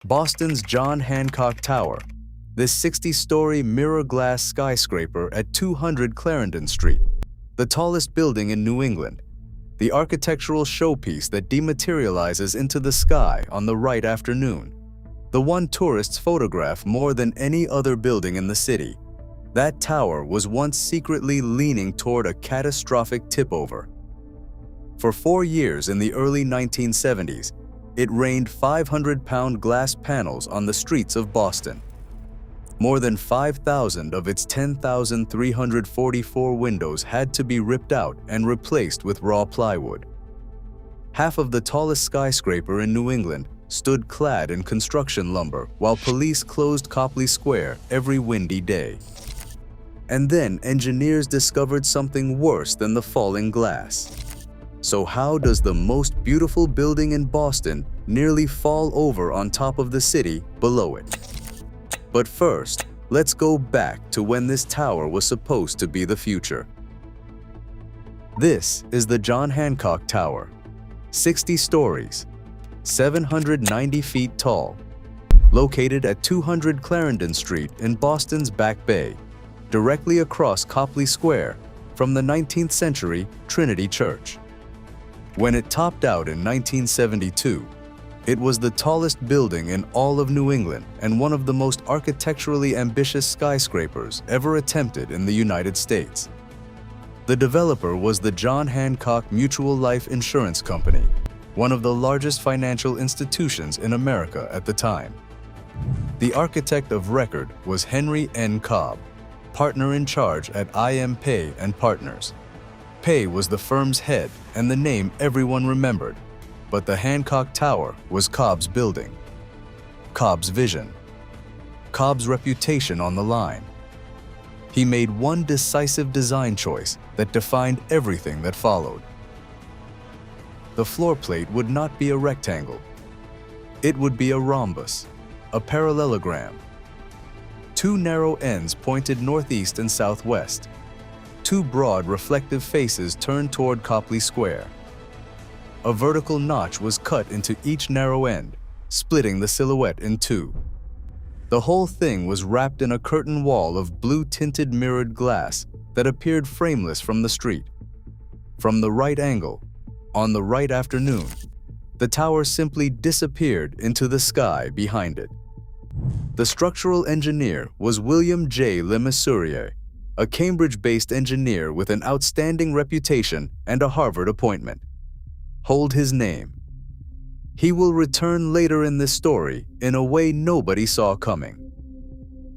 Boston's John Hancock Tower, this 60-story mirror glass skyscraper at 200 Clarendon Street, the tallest building in New England, the architectural showpiece that dematerializes into the sky on the right afternoon, the one tourists photograph more than any other building in the city. That tower was once secretly leaning toward a catastrophic tip-over. For 4 years in the early 1970s, it rained 500-pound glass panels on the streets of Boston. More than 5,000 of its 10,344 windows had to be ripped out and replaced with raw plywood. Half of the tallest skyscraper in New England stood clad in construction lumber while police closed Copley Square every windy day. And then engineers discovered something worse than the falling glass. So how does the most beautiful building in Boston nearly fall over on top of the city below it? But first, let's go back to when this tower was supposed to be the future. This is the John Hancock Tower, 60 stories, 790 feet tall, located at 200 Clarendon Street in Boston's Back Bay, directly across Copley Square from the 19th century Trinity Church. When it topped out in 1972, it was the tallest building in all of New England and one of the most architecturally ambitious skyscrapers ever attempted in the United States. The developer was the John Hancock Mutual Life Insurance Company, one of the largest financial institutions in America at the time. The architect of record was Henry N. Cobb, partner in charge at I.M. Pei and Partners. Pei was the firm's head and the name everyone remembered, but the Hancock Tower was Cobb's building, Cobb's vision, Cobb's reputation on the line. He made one decisive design choice that defined everything that followed. The floor plate would not be a rectangle. It would be a rhombus, a parallelogram. Two narrow ends pointed northeast and southwest. Two broad reflective faces turned toward Copley Square. A vertical notch was cut into each narrow end, splitting the silhouette in two. The whole thing was wrapped in a curtain wall of blue-tinted mirrored glass that appeared frameless from the street. From the right angle, on the right afternoon, the tower simply disappeared into the sky behind it. The structural engineer was William J. Le Mesurier, a Cambridge-based engineer with an outstanding reputation and a Harvard appointment. Hold his name. He will return later in this story in a way nobody saw coming.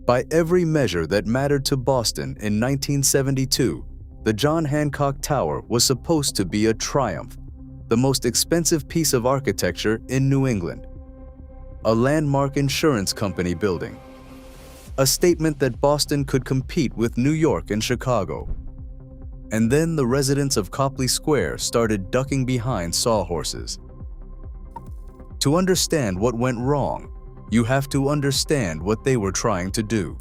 By every measure that mattered to Boston in 1972, the John Hancock Tower was supposed to be a triumph, the most expensive piece of architecture in New England. A landmark insurance company building. A statement that Boston could compete with New York and Chicago. And then the residents of Copley Square started ducking behind sawhorses. To understand what went wrong, you have to understand what they were trying to do.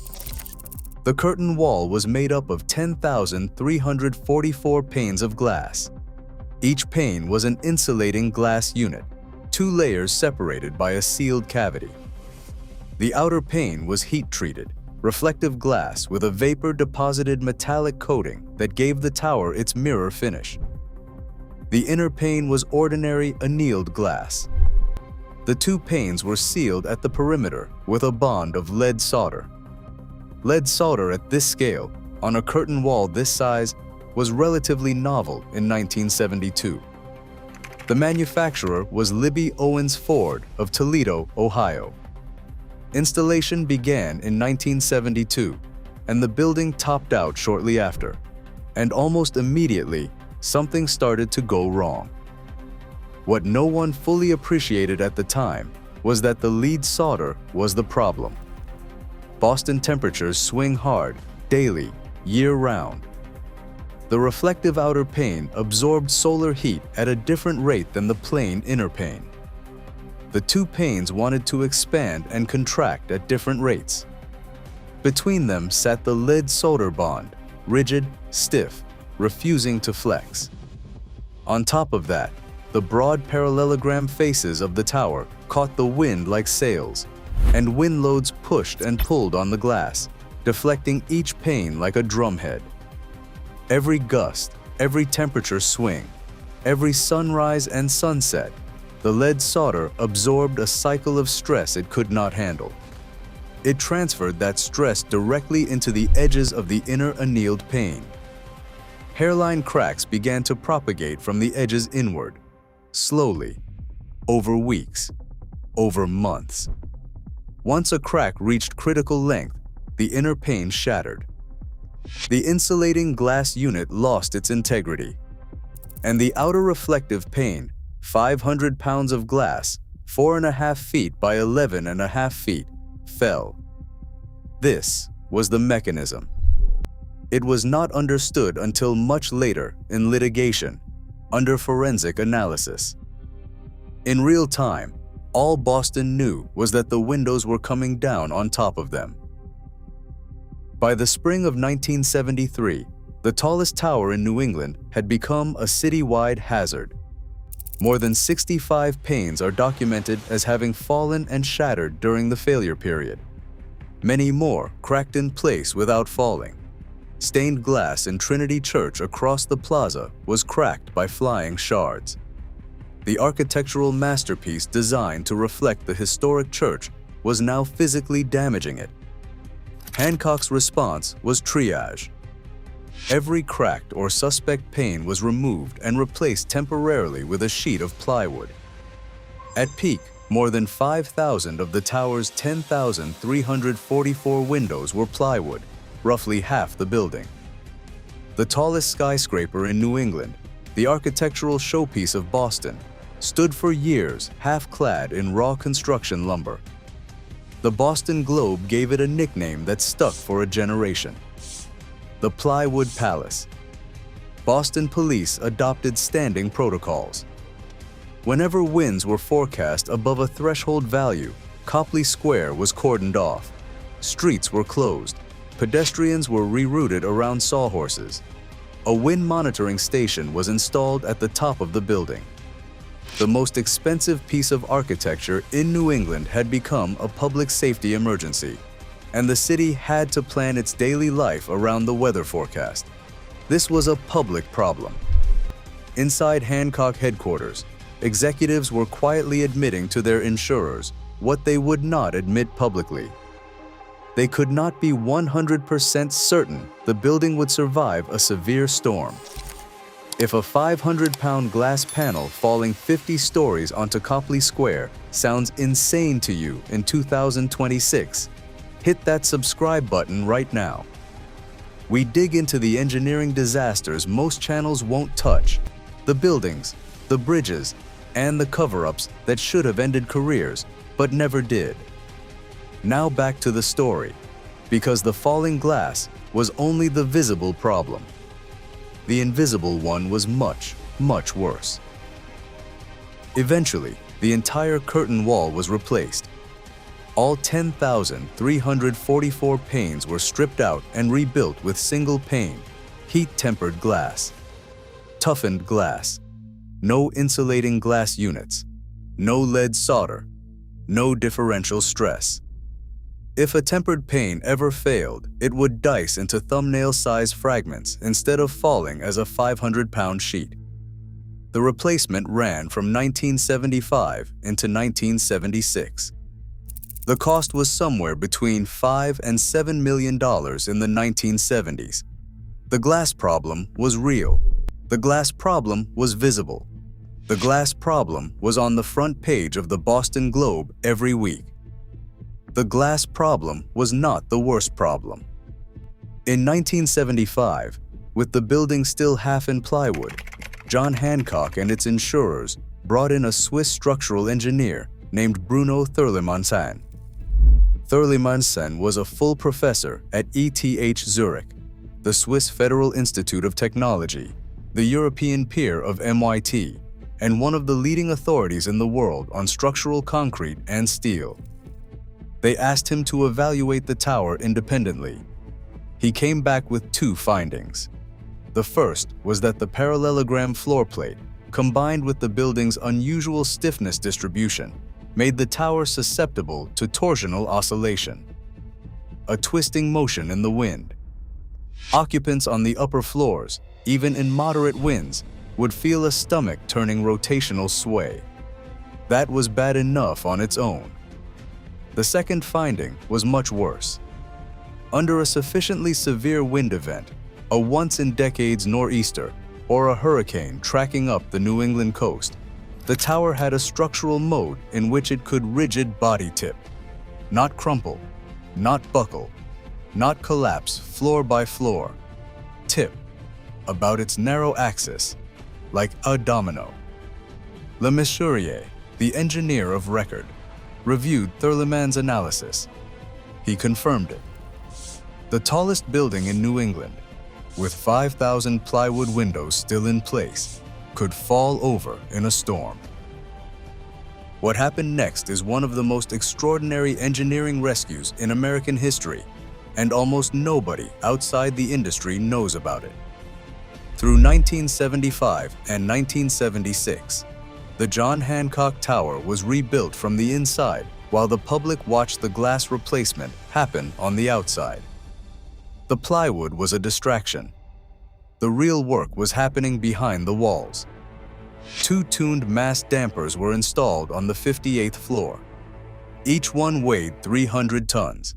The curtain wall was made up of 10,344 panes of glass. Each pane was an insulating glass unit, 2 layers separated by a sealed cavity. The outer pane was heat-treated, reflective glass with a vapor-deposited metallic coating that gave the tower its mirror finish. The inner pane was ordinary annealed glass. The 2 panes were sealed at the perimeter with a bond of lead solder. Lead solder at this scale, on a curtain wall this size, was relatively novel in 1972. The manufacturer was Libby Owens Ford of Toledo, Ohio. Installation began in 1972, and the building topped out shortly after. And almost immediately, something started to go wrong. What no one fully appreciated at the time was that the lead solder was the problem. Boston temperatures swing hard, daily, year-round. The reflective outer pane absorbed solar heat at a different rate than the plain inner pane. The 2 panes wanted to expand and contract at different rates. Between them sat the lead solder bond, rigid, stiff, refusing to flex. On top of that, the broad parallelogram faces of the tower caught the wind like sails, and wind loads pushed and pulled on the glass, deflecting each pane like a drumhead. Every gust, every temperature swing, every sunrise and sunset, the lead solder absorbed a cycle of stress it could not handle. It transferred that stress directly into the edges of the inner annealed pane. Hairline cracks began to propagate from the edges inward, slowly, over weeks, over months. Once a crack reached critical length, the inner pane shattered. The insulating glass unit lost its integrity, and the outer reflective pane, 500 pounds of glass, 4.5 feet by 11.5 feet, fell. This was the mechanism. It was not understood until much later in litigation, under forensic analysis. In real time, all Boston knew was that the windows were coming down on top of them. By the spring of 1973, the tallest tower in New England had become a citywide hazard. More than 65 panes are documented as having fallen and shattered during the failure period. Many more cracked in place without falling. Stained glass in Trinity Church across the plaza was cracked by flying shards. The architectural masterpiece designed to reflect the historic church was now physically damaging it. Hancock's response was triage. Every cracked or suspect pane was removed and replaced temporarily with a sheet of plywood. At peak, more than 5,000 of the tower's 10,344 windows were plywood, roughly half the building. The tallest skyscraper in New England, the architectural showpiece of Boston, stood for years half-clad in raw construction lumber. The Boston Globe gave it a nickname that stuck for a generation: the Plywood Palace. Boston police adopted standing protocols. Whenever winds were forecast above a threshold value, Copley Square was cordoned off. Streets were closed. Pedestrians were rerouted around sawhorses. A wind monitoring station was installed at the top of the building. The most expensive piece of architecture in New England had become a public safety emergency, and the city had to plan its daily life around the weather forecast. This was a public problem. Inside Hancock headquarters, executives were quietly admitting to their insurers what they would not admit publicly. They could not be 100% certain the building would survive a severe storm. If a 500-pound glass panel falling 50 stories onto Copley Square sounds insane to you in 2026, hit that subscribe button right now. We dig into the engineering disasters most channels won't touch, the buildings, the bridges, and the cover-ups that should have ended careers but never did. Now back to the story, because the falling glass was only the visible problem. The invisible one was much, much worse. Eventually, the entire curtain wall was replaced. All 10,344 panes were stripped out and rebuilt with single-pane, heat-tempered glass. Toughened glass. No insulating glass units. No lead solder. No differential stress. If a tempered pane ever failed, it would dice into thumbnail-sized fragments instead of falling as a 500-pound sheet. The replacement ran from 1975 into 1976. The cost was somewhere between $5 and $7 million in the 1970s. The glass problem was real. The glass problem was visible. The glass problem was on the front page of the Boston Globe every week. The glass problem was not the worst problem. In 1975, with the building still half in plywood, John Hancock and its insurers brought in a Swiss structural engineer named Bruno Thurlemann. Thurlemann was a full professor at ETH Zurich, the Swiss Federal Institute of Technology, the European peer of MIT, and one of the leading authorities in the world on structural concrete and steel. They asked him to evaluate the tower independently. He came back with two findings. The first was that the parallelogram floor plate, combined with the building's unusual stiffness distribution, made the tower susceptible to torsional oscillation, a twisting motion in the wind. Occupants on the upper floors, even in moderate winds, would feel a stomach-turning rotational sway. That was bad enough on its own. The second finding was much worse. Under a sufficiently severe wind event, a once-in-decades nor'easter, or a hurricane tracking up the New England coast, the tower had a structural mode in which it could rigid body tip, not crumple, not buckle, not collapse floor by floor, tip, about its narrow axis, like a domino. Le Mesurier, the engineer of record, reviewed Thurlemann's analysis. He confirmed it. The tallest building in New England, with 5,000 plywood windows still in place, could fall over in a storm. What happened next is one of the most extraordinary engineering rescues in American history, and almost nobody outside the industry knows about it. Through 1975 and 1976, the John Hancock Tower was rebuilt from the inside while the public watched the glass replacement happen on the outside. The plywood was a distraction. The real work was happening behind the walls. 2 tuned mass dampers were installed on the 58th floor. Each one weighed 300 tons.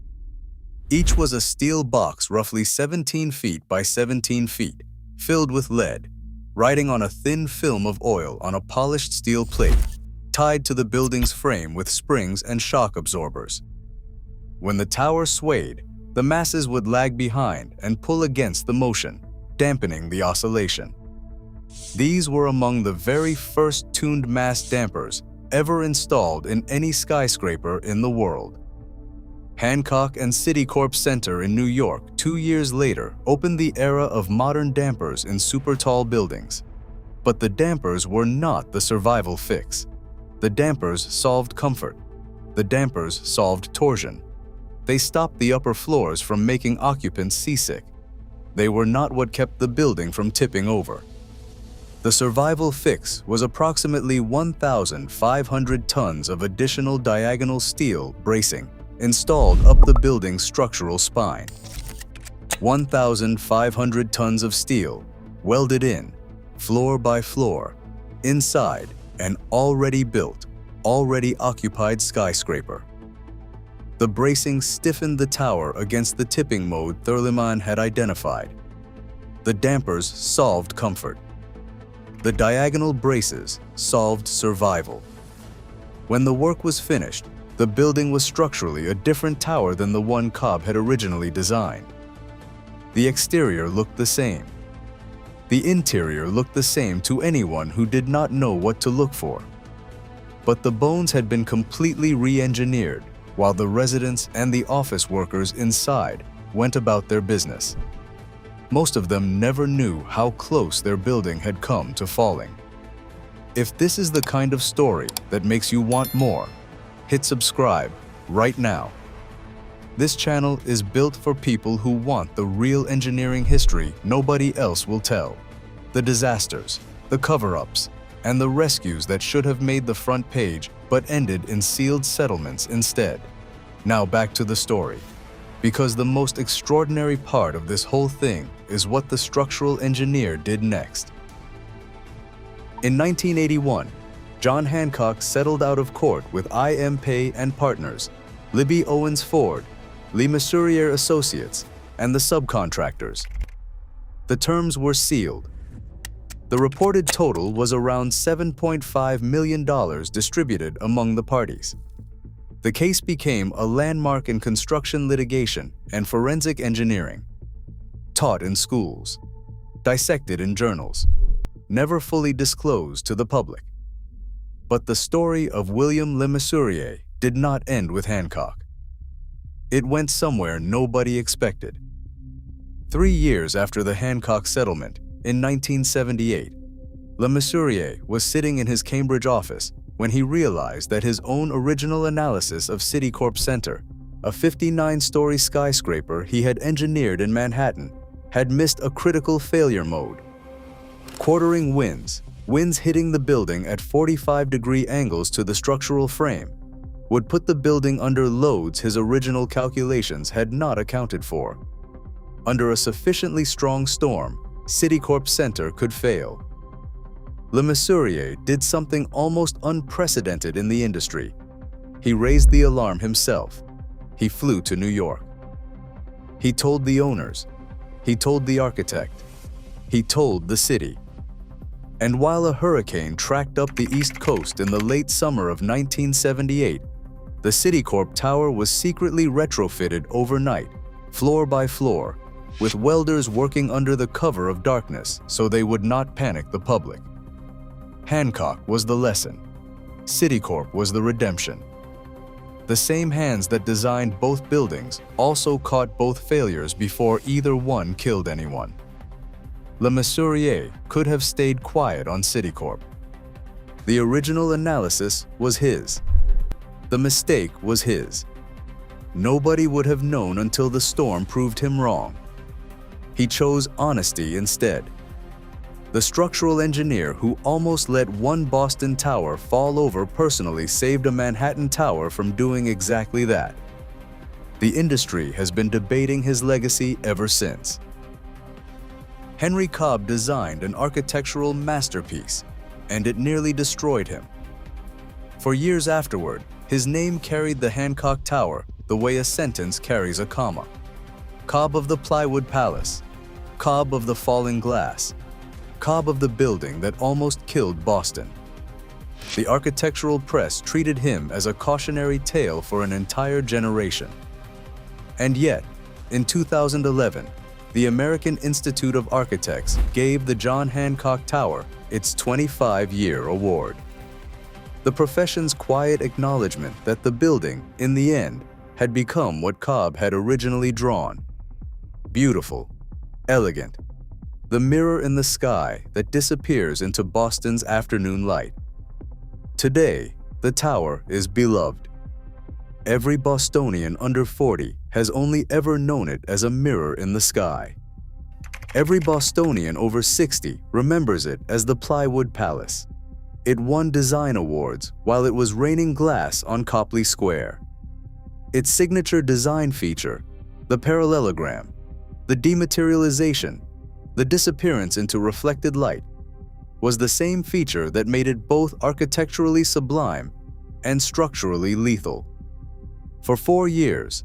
Each was a steel box roughly 17 feet by 17 feet, filled with lead, riding on a thin film of oil on a polished steel plate, tied to the building's frame with springs and shock absorbers. When the tower swayed, the masses would lag behind and pull against the motion, dampening the oscillation. These were among the very first tuned mass dampers ever installed in any skyscraper in the world. Hancock and Citicorp Center in New York 2 years later opened the era of modern dampers in super tall buildings. But the dampers were not the survival fix. The dampers solved comfort. The dampers solved torsion. They stopped the upper floors from making occupants seasick. They were not what kept the building from tipping over. The survival fix was approximately 1,500 tons of additional diagonal steel bracing installed up the building's structural spine. 1,500 tons of steel welded in, floor by floor, inside an already built, already occupied skyscraper. The bracing stiffened the tower against the tipping mode Thurlemann had identified. The dampers solved comfort. The diagonal braces solved survival. When the work was finished, the building was structurally a different tower than the one Cobb had originally designed. The exterior looked the same. The interior looked the same to anyone who did not know what to look for. But the bones had been completely re-engineered, while the residents and the office workers inside went about their business. Most of them never knew how close their building had come to falling. If this is the kind of story that makes you want more, hit subscribe right now. This channel is built for people who want the real engineering history nobody else will tell. The disasters, the cover-ups, and the rescues that should have made the front page but ended in sealed settlements instead. Now back to the story, because the most extraordinary part of this whole thing is what the structural engineer did next. In 1981, John Hancock settled out of court with I.M. Pei and Partners, Libby Owens Ford, Le Mesurier Associates, and the subcontractors. The terms were sealed. The reported total was around $7.5 million distributed among the parties. The case became a landmark in construction litigation and forensic engineering. Taught in schools, dissected in journals, never fully disclosed to the public. But the story of William Le Mesurier did not end with Hancock. It went somewhere nobody expected. 3 years after the Hancock settlement, in 1978, Le Mesurier was sitting in his Cambridge office when he realized that his own original analysis of Citicorp Center, a 59-story skyscraper he had engineered in Manhattan, had missed a critical failure mode. Quartering winds hitting the building at 45-degree angles to the structural frame, would put the building under loads his original calculations had not accounted for. Under a sufficiently strong storm, Citicorp Center could fail. Le Mesurier did something almost unprecedented in the industry. He raised the alarm himself. He flew to New York. He told the owners. He told the architect. He told the city. And while a hurricane tracked up the East Coast in the late summer of 1978, the Citicorp Tower was secretly retrofitted overnight, floor by floor, with welders working under the cover of darkness so they would not panic the public. Hancock was the lesson. Citicorp was the redemption. The same hands that designed both buildings also caught both failures before either one killed anyone. Le Mesurier could have stayed quiet on Citicorp. The original analysis was his. The mistake was his. Nobody would have known until the storm proved him wrong. He chose honesty instead. The structural engineer who almost let one Boston tower fall over personally saved a Manhattan tower from doing exactly that. The industry has been debating his legacy ever since. Henry Cobb designed an architectural masterpiece, and it nearly destroyed him. For years afterward, his name carried the Hancock Tower the way a sentence carries a comma. Cobb of the Plywood Palace, Cobb of the falling glass, Cobb of the building that almost killed Boston. The architectural press treated him as a cautionary tale for an entire generation. And yet, in 2011, the American Institute of Architects gave the John Hancock Tower its 25-year award. The profession's quiet acknowledgement that the building, in the end, had become what Cobb had originally drawn. Beautiful, elegant, the mirror in the sky that disappears into Boston's afternoon light. Today, the tower is beloved. Every Bostonian under 40 has only ever known it as a mirror in the sky. Every Bostonian over 60 remembers it as the Plywood Palace. It won design awards while it was raining glass on Copley Square. Its signature design feature, the parallelogram, the dematerialization, the disappearance into reflected light, was the same feature that made it both architecturally sublime and structurally lethal. For 4 years,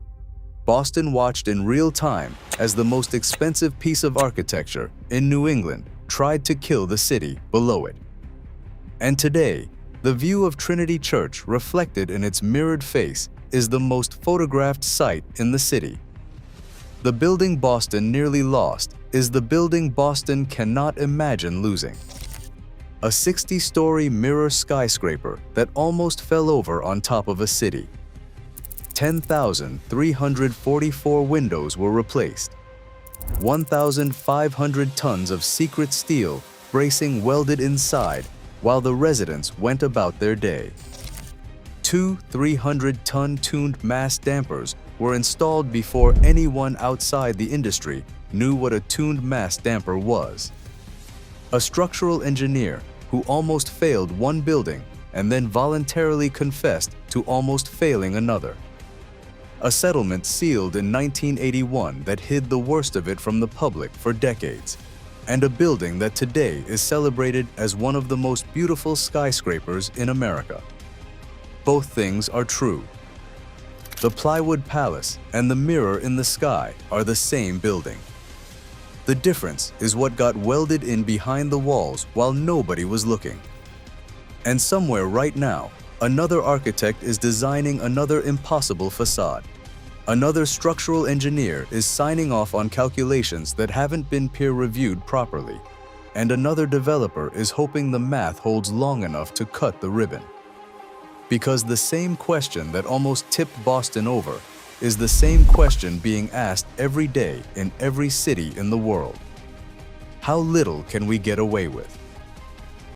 Boston watched in real time as the most expensive piece of architecture in New England tried to kill the city below it. And today, the view of Trinity Church reflected in its mirrored face is the most photographed sight in the city. The building Boston nearly lost is the building Boston cannot imagine losing. A 60-story mirror skyscraper that almost fell over on top of a city. 10,344 windows were replaced. 1,500 tons of secret steel bracing welded inside while the residents went about their day. 2 300-ton tuned mass dampers were installed before anyone outside the industry knew what a tuned mass damper was. A structural engineer who almost failed one building and then voluntarily confessed to almost failing another. A settlement sealed in 1981 that hid the worst of it from the public for decades, and a building that today is celebrated as one of the most beautiful skyscrapers in America. Both things are true. The Plywood Palace and the mirror in the sky are the same building. The difference is what got welded in behind the walls while nobody was looking. And somewhere right now, another architect is designing another impossible facade. Another structural engineer is signing off on calculations that haven't been peer-reviewed properly. And another developer is hoping the math holds long enough to cut the ribbon. Because the same question that almost tipped Boston over is the same question being asked every day in every city in the world. How little can we get away with?